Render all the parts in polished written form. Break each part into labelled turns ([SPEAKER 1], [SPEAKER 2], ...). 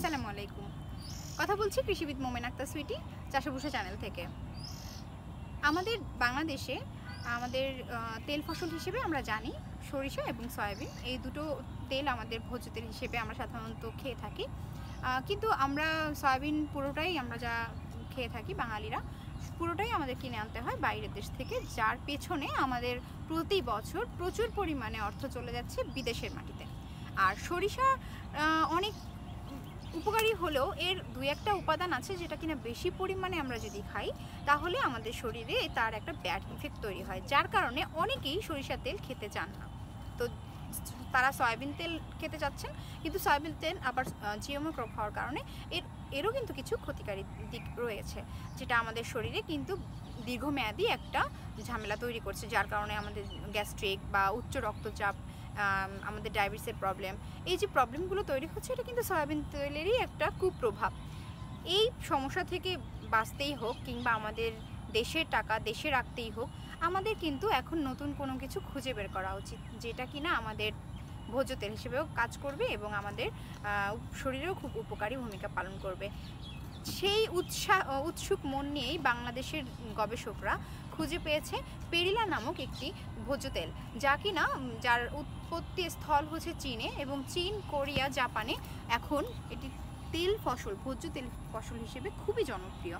[SPEAKER 1] আসসালামু আলাইকুম। কথা বলছি কৃষিবিদ মোমেন আক্তার সুইটি চাষাভুষা চ্যানেল থেকে। আমাদের বাংলাদেশে আমাদের তেল ফসল হিসেবে আমরা জানি সরিষা এবং সয়াবিন, এই দুটো তেল আমাদের ভোজ্য তেল হিসেবে আমরা সাধারণত খেয়ে থাকি। কিন্তু আমরা সয়াবিন পুরোটাই আমরা যা খেয়ে থাকি বাঙালিরা, পুরোটাই আমাদের কিনে আনতে হয় বাইরের দেশ থেকে, যার পেছনে আমাদের প্রতি বছর প্রচুর পরিমাণে অর্থ চলে যাচ্ছে বিদেশের মাটিতে। আর সরিষা অনেক উপকারী হলেও এর দুই একটা উপাদান আছে যেটা কিনা বেশি পরিমাণে আমরা যদি খাই তাহলে আমাদের শরীরে তার একটা ব্যাড ইফেক্ট তৈরি হয়, যার কারণে অনেকেই সরিষার তেল খেতে চান না। তো তারা সয়াবিন তেল খেতে চাচ্ছেন, কিন্তু সয়াবিন তেল আবার জিএমও ক্রপ হওয়ার কারণে এরও কিন্তু কিছু ক্ষতিকারী দিক রয়েছে, যেটা আমাদের শরীরে কিন্তু দীর্ঘমেয়াদী একটা ঝামেলা তৈরি করছে, যার কারণে আমাদের গ্যাস্ট্রিক বা উচ্চ রক্তচাপ, আমাদের ডায়াবেটিসের প্রবলেম, এই যে প্রবলেমগুলো তৈরি হচ্ছে এটা কিন্তু সয়াবিন তেলেরই একটা কুপ্রভাব। এই সমস্যা থেকে বাঁচতেই হোক কিংবা আমাদের দেশের টাকা দেশে রাখতেই হোক, আমাদের কিন্তু এখন নতুন কোনো কিছু খুঁজে বের করা উচিত যেটা কিনা আমাদের ভোজ্য তেল হিসেবেও কাজ করবে এবং আমাদের শরীরেও খুব উপকারী ভূমিকা পালন করবে। সেই উৎসুক মন নিয়েই বাংলাদেশের গবেষকরা খুঁজে পেয়েছে পেরিলা নামক একটি ভোজ্য তেল, যা কিনা যার উৎপত্তি স্থল হচ্ছে চীনে, এবং চীন, কোরিয়া, জাপানে এখন এটি তেল ফসল, ভোজ্য তেল ফসল হিসেবে খুবই জনপ্রিয়।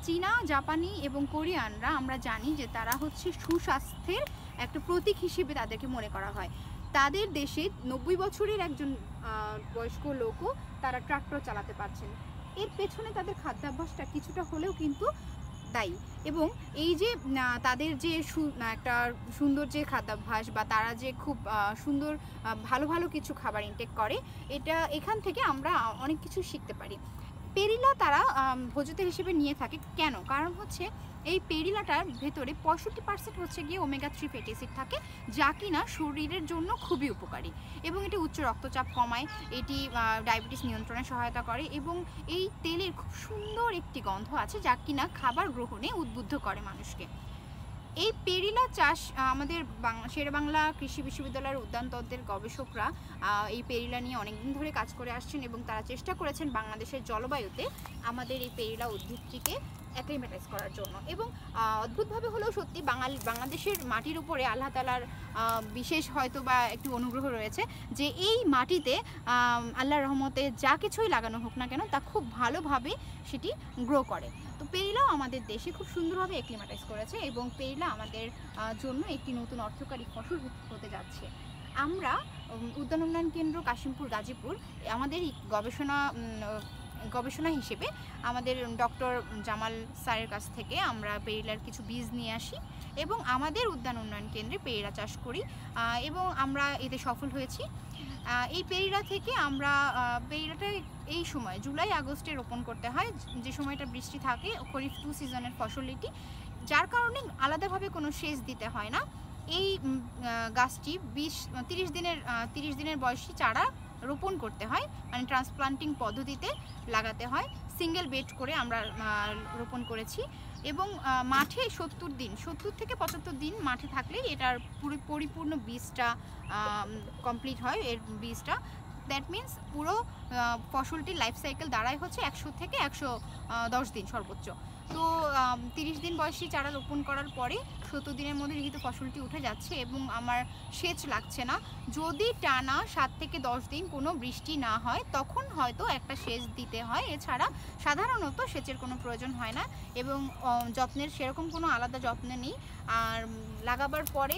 [SPEAKER 1] চীনা, জাপানি এবং কোরিয়ানরা আমরা জানি যে তারা হচ্ছে সুস্বাস্থ্যের একটা প্রতীক হিসেবে তাদেরকে মনে করা হয়। তাদের দেশে 90 বছরের একজন বয়স্ক লোকও তারা ট্রাক্টর চালাতে পারছেন। এর পেছনে তাদের খাদ্যাভ্যাসটা কিছুটা হলেও কিন্তু দায়ী, এবং এই যে তাদের যে একটা সুন্দর যে খাদ্যাভ্যাস বা তারা যে খুব সুন্দর ভালো ভালো কিছু খাবার ইনটেক করে, এখান থেকে আমরা অনেক কিছু শিখতে পারি। পেরিলা তারা ভোজ্য তেল হিসেবে নিয়ে থাকে কেন? কারণ হচ্ছে এই পেরিলাটার ভেতরে 65% হচ্ছে গিয়ে ওমেগা 3 ফ্যাটি অ্যাসিড থাকে, যা কিনা শরীরের জন্য খুবই উপকারী, এবং এটি উচ্চ রক্তচাপ কমায়, এটি ডায়াবেটিস নিয়ন্ত্রণে সহায়তা করে, এবং এই তেলের খুব সুন্দর একটি গন্ধ আছে যা কিনা খাবার গ্রহণে উদ্বুদ্ধ করে মানুষকে। এই পেরিলা চাষ আমাদের শেরেবাংলা কৃষি বিশ্ববিদ্যালয়ের উদ্যানতত্ত্বের গবেষকরা এই পেরিলা নিয়ে অনেকদিন ধরে কাজ করে আসছেন, এবং তারা চেষ্টা করেছেন বাংলাদেশের জলবায়ুতে আমাদের এই পেরিলা উদ্ভিদটিকে অ্যাক্লিমেটাইজ করার জন্য। এবং অদ্ভুতভাবে হলেও সত্যি বাংলাদেশের মাটির উপরে আল্লাহ তাআলার বিশেষ হয়তো বা একটু অনুগ্রহ রয়েছে যে এই মাটিতে আল্লাহর রহমতে যা কিছুই লাগানো হোক না কেন তা খুব ভালোভাবে সেটি গ্রো করে। তো পেরিলাও আমাদের দেশে খুব সুন্দরভাবে অ্যাক্লিমেটাইজ করেছে, এবং পেরিলা আমাদের জন্য একটি নতুন অর্থকারী ফসল হতে যাচ্ছে। আমরা উদ্যান উন্নয়ন কেন্দ্র কাশিমপুর গাজীপুর আমাদের গবেষণা হিসেবে আমাদের ডক্টর জামাল স্যারের কাছ থেকে আমরা পেরিলার কিছু বীজ নিয়ে আসি এবং আমাদের উদ্যান উন্নয়ন কেন্দ্রে পেরিলা চাষ করি, এবং আমরা এতে সফল হয়েছি। এই পেরিলা থেকে আমরা পেরিলাটা এই সময় জুলাই আগস্টে রোপণ করতে হয়, যে সময়টা বৃষ্টি থাকে, খরিফ 2 সিজনের ফসল এটি, যার কারণে আলাদাভাবে কোনো সেচ দিতে হয় না। এই গাছটি 30 দিনের বয়সী চারা রোপণ করতে হয়, মানে ট্রান্সপ্লান্টিং পদ্ধতিতে লাগাতে হয়। সিঙ্গেল বেড করে আমরা রোপণ করেছি, এবং মাঠে 70 থেকে 75 দিন মাঠে থাকলেই এটার পরিপূর্ণ বীজটা কমপ্লিট হয়। এর বীজটা দ্যাট মিনস পুরো ফসলটির লাইফ সাইকেল দাঁড়ায় হচ্ছে 100 থেকে 110 দিন সর্বোচ্চ। তো 30 দিন বয়সী চারা রোপণ করার পরে 70 দিনের মধ্যে যেহেতু ফসলটি উঠে যাচ্ছে এবং আমার সেচ লাগছে না, যদি টানা 7 থেকে 10 দিন কোনো বৃষ্টি না হয় তখন হয়তো একটা সেচ দিতে হয়, এছাড়া সাধারণত সেচের কোনো প্রয়োজন হয় না, এবং যত্নের সেরকম কোনো আলাদা যত্ন নেই। আর লাগাবার পরে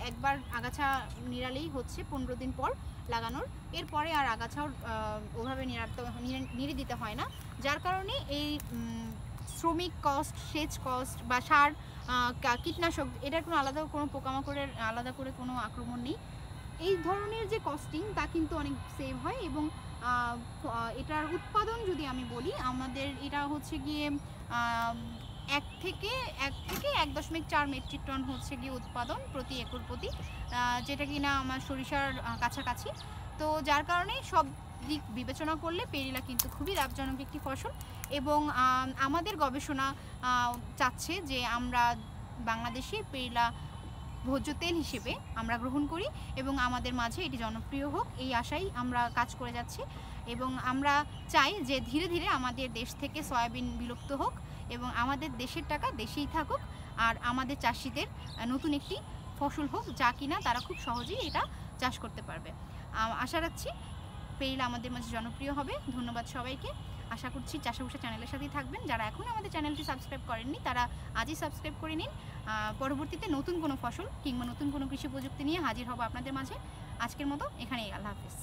[SPEAKER 1] একবার আগাছা নিড়ালেই হচ্ছে 15 দিন পর লাগানোর, এরপরে আর আগাছাও ওভাবে নিড়ে দিতে হয় না, যার কারণে এই শ্রমিক কস্ট, সেচ কস্ট বা সার, কীটনাশক, এটার কোনো আলাদা কোনো পোকামাকড়ের আলাদা করে কোনো আক্রমণ নেই। এই ধরনের যে কস্টিং তা কিন্তু অনেক সেভ হয়, এবং এটার উৎপাদন যদি আমি বলি, আমাদের এটা হচ্ছে গিয়ে 1 থেকে 1.4 মেট্রিক টন হচ্ছে গিয়ে উৎপাদন প্রতি একর প্রতি, যেটা কিনা আমার সরিষার কাছাকাছি। তো যার কারণে সব দিক বিবেচনা করলে পেরিলা কিন্তু খুবই লাভজনক একটি ফসল, এবং আমাদের গবেষণা চাচ্ছে যে আমরা বাংলাদেশে পেরিলা ভোজ্য তেল হিসেবে আমরা গ্রহণ করি এবং আমাদের মাঝে এটি জনপ্রিয় হোক, এই আশাই আমরা কাজ করে যাচ্ছি। এবং আমরা চাই যে ধীরে ধীরে আমাদের দেশ থেকে সয়াবিন বিলুপ্ত হোক এবং আমাদের দেশের টাকা দেশেই থাকুক, আর আমাদের চাষিদের নতুন একটি ফসল হোক যা কিনা তারা খুব সহজেই এটা চাষ করতে পারবে। আশা রাখছি পেরিল আমাদের মাঝে জনপ্রিয় হবে। ধন্যবাদ সবাইকে। আশা করছি চাষাভুষা চ্যানেলের সাথেই থাকবেন। যারা এখনও আমাদের চ্যানেলটি সাবস্ক্রাইব করেননি তারা আজই সাবস্ক্রাইব করে নিন। পরবর্তীতে নতুন কোনো ফসল কিংবা নতুন কোনো কৃষি প্রযুক্তি নিয়ে হাজির হব আপনাদের মাঝে। আজকের মতো এখানেই, আল্লাহ হাফিজ।